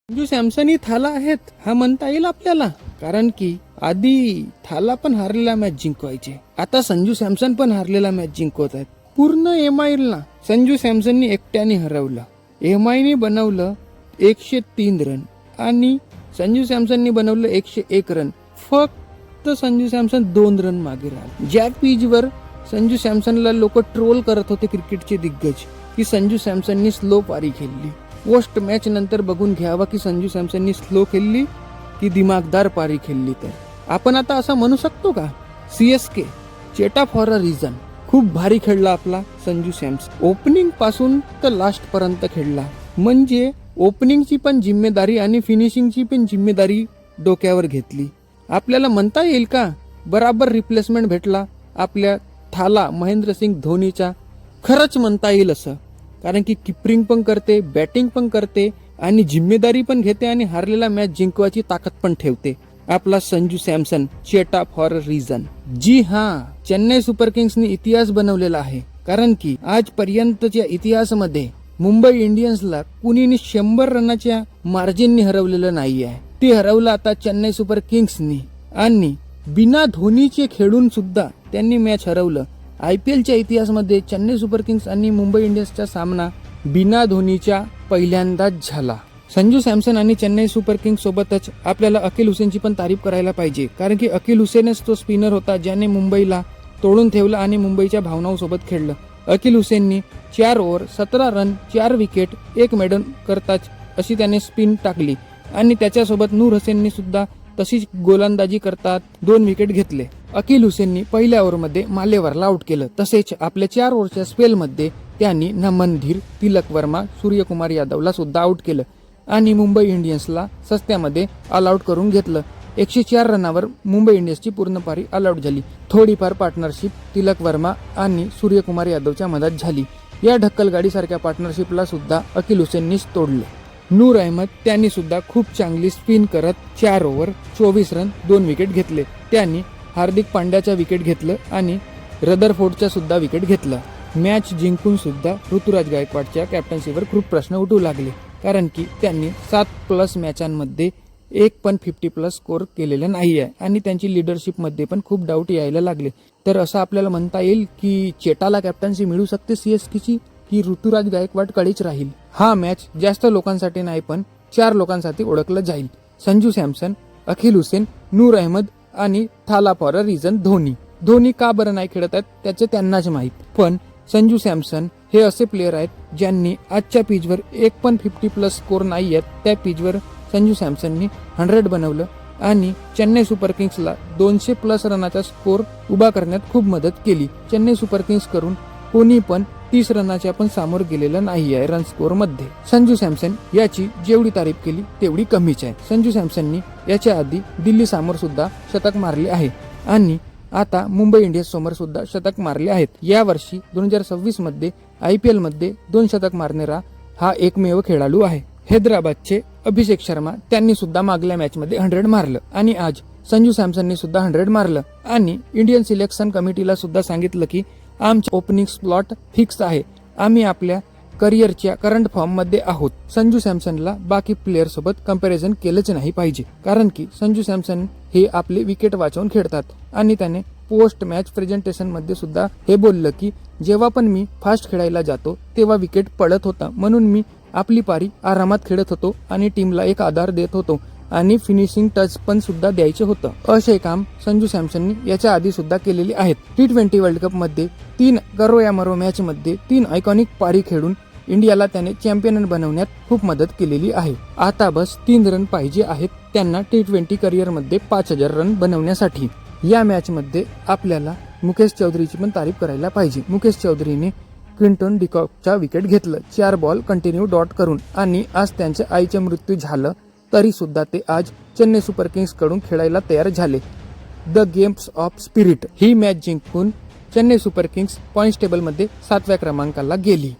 संजू सॅमसन ही थाला आहेत हा म्हणता येईल आपल्याला, कारण की आधी थाला पण हारलेला मॅच जिंकवायचे, आता संजू सॅमसन पण हारलेला मॅच जिंकवत आहेत. पूर्ण एमआयला संजू सॅमसननी एकट्याने हरवलं. एमआयने बनवलं 103 रन आणि संजू सॅमसननी बनवलं 101 रन. फक्त संजू सॅमसन 2 रन मागे राहिला. ज्या पिचवर संजू सॅमसनला लोक ट्रोल करत होते क्रिकेटचे दिग्गज की संजू सॅमसननी स्लो पारी खेळली. पोस्ट मॅच नंतर बघून घ्यावा की संजू सॅमसननी स्लो खेळली की दिमागदार पारी खेळली. तर आपण आता असं म्हणू शकतो का, CSK चेटा फॉर अ रिझन. खूप भारी खेळला आपला संजू सॅमसन. ओपनिंग पासून तर लास्ट पर्यंत खेळला, म्हणजे ओपनिंगची पण जिम्मेदारी आणि फिनिशिंगची पण जिम्मेदारी डोक्यावर घेतली. आपल्याला म्हणता येईल का बराबर रिप्लेसमेंट भेटला आपल्या थाला महेंद्रसिंग धोनीचा. खरंच म्हणता येईल असं, कारण की किपरिंग पण करते, बॅटिंग पण करते आणि जिम्मेदारी पण घेते आणि हारलेला मॅच जिंकवायची ताकद पण ठेवते. आपला संजू सॅमसन चेटा फॉर अ रिझन. जी हां, चेन्नई सुपर किंग्सने इतिहास बनवलेला आहे, कारण की आजपर्यंतच्या इतिहासामध्ये मुंबई इंडियन्सला कुणीने 100 रनाच्या मार्जिनने हरवलेलं नाही आहे. ते हरवलं आता चेन्नई सुपर किंग्सनी, आणि बिना धोनीचे खेळून सुद्धा त्यांनी मॅच हरवलं. IPLच्या इतिहासामध्ये चेन्नई सुपर किंग्स आणि मुंबई इंडियन्सचा सामना बिना धोनीच्या पहिल्यांदाच झाला. संजू सॅमसन आणि चेन्नई सुपर किंग्स सोबतच आपल्याला अकील हुसेनची पण तारीफ करायला पाहिजे, कारण की अकील हुसेनच तो स्पिनर होता ज्याने मुंबईला तोडून ठेवलं आणि मुंबईच्या भावनांसोबत खेळलं. अकील हुसेननी 4 ओव्हर 17 रन 4 विकेट 1 मेडन करताच अशी त्याने स्पिन टाकली, आणि त्याच्यासोबत नूर हसेननी सुद्धा तशीच गोलंदाजी करतात 2 विकेट घेतले. अकील हुसेननी पहिल्या ओव्हरमध्ये मालेवारला आउट केलं. तसेच आपल्या 4 ओव्हरच्या स्पेलमध्ये त्यांनी नमनधीर, तिलक वर्मा, सूर्यकुमार यादवला सुद्धा आउट केलं आणि मुंबई इंडियन्सला सस्त्यामध्ये ऑल आउट करून घेतलं. 104 रनावर मुंबई इंडियन्सची पूर्ण पारी ऑल आउट झाली. थोडीफार पार्टनरशिप तिलक वर्मा आणि सूर्यकुमार यादवच्या मदत झाली. या ढक्कलगाडी सारख्या पार्टनरशिपला सुद्धा अकील हुसेननीच तोडले. नूर अहमद त्यांनी सुद्धा खूप चांगली स्पिन करत 4 ओव्हर 24 रन 2 विकेट घेतले. त्यांनी हार्दिक पांड्याचा विकेट घेतलं आणि रदरफोर्डचा सुद्धा विकेट घेतला. मॅच जिंकून सुद्धा ऋतुराज गायकवाडच्या कॅप्टन्सीवर खूप प्रश्न उठू लागले, कारण की त्यांनी 7+ मॅचांमध्ये एक पण 50+ स्कोर केलेला नाही आहे आणि त्यांची लिडरशिपमध्ये पण खूप डाऊट यायला लागले. तर असं आपल्याला म्हणता येईल की चेटाला कॅप्टन्सी मिळू शकते CSKची, की ऋतुराज गायकवाडकडेच राहील. हा मॅच जास्त लोकांसाठी नाही पण 4 लोकांसाठी ओळखलं जाईल. संजू सॅमसन, अकील हुसेन, नूर अहमद आणि थाला for a reason Dhoni. Dhoni का बरं नाही खेळत आहेत त्याचे त्यांनाच माहीत, पण संजू सॅमसन हे असे प्लेयर आहेत ज्यांनी आजच्या पिचवर एक पण 50+ स्कोर नाही आहेत. त्या पिचवर संजू सॅमसननी 100 बनवलं आणि चेन्नई सुपर किंग्सला 200+ रनाचा स्कोर उभा करण्यात खूप मदत केली. चेन्नई सुपर किंग्स करून कोणी पण 30 रनाच्या पण सामोर गेलेलं नाही आहे रन स्कोर मध्ये. संजू सॅमसन याची जेवढी तारीफ केली तेवढी कमीच आहे. संजू सॅमसननी याच्या आधी दिल्ली समोर सुद्धा शतक मारले आहे आणि आता मुंबई इंडियन्स समोर सुद्धा शतक मारले आहेत. या वर्षी 2026 मध्ये IPL मध्ये 2 शतक मारणारा हा एकमेव खेळाडू आहे. हैदराबादचे अभिषेक शर्मा त्यांनी सुद्धा मागल्या मॅच मध्ये 100 मारलं आणि आज संजू सॅमसननी सुद्धा 100 मारलं आणि इंडियन सिलेक्शन कमिटीला सुद्धा सांगितलं की आमचे ओपनिंग स्लॉट फिक्स आहे, आम्ही आपल्या करिअरच्या करंट फॉर्म मध्ये आहोत. संजू सॅमसनला बाकी प्लेअर सोबत कंपॅरिझन केलंच नाही पाहिजे, कारण की संजू सॅमसन हे आपले विकेट वाचवून खेळतात आणि त्याने पोस्ट मॅच प्रेझेंटेशन मध्ये सुद्धा हे बोललं की जेव्हा पण मी फास्ट खेळायला जातो तेव्हा विकेट पडत होता, म्हणून मी आपली पारी आरामात खेळत होतो आणि टीमला एक आधार देत होतो आणि फिनिशिंग टच पण सुद्धा द्यायचं होतं. असे काम संजू सॅमसननी याच्या आधी सुद्धा केलेले आहेत. T20 वर्ल्ड कप मध्ये 3 करो या मरो मॅच मध्ये 3 आयकॉनिक पारी खेळून इंडियाला त्याने चॅम्पियन बनवण्यात खूप मदत केलेली आहे. आता बस 3 रन पाहिजे आहेत त्यांना T20 करिअर मध्ये 5000 रन बनवण्यासाठी. या मॅच मध्ये आपल्याला मुकेश चौधरीची पण तारीफ करायला पाहिजे. मुकेश चौधरीने क्विंटन डिकॉकचा विकेट घेतलं 4 बॉल कंटिन्यू डॉट करून, आणि आज त्यांच्या आईचे मृत्यू झालं तरी सुद्धा ते आज चेन्नई सुपर किंग्स कडून खेळायला तयार झाले. द गेम्स ऑफ स्पिरिट ही मॅच जिंकून Chennai Super Kings points table मध्ये 7व्या क्रमांकाला गेली.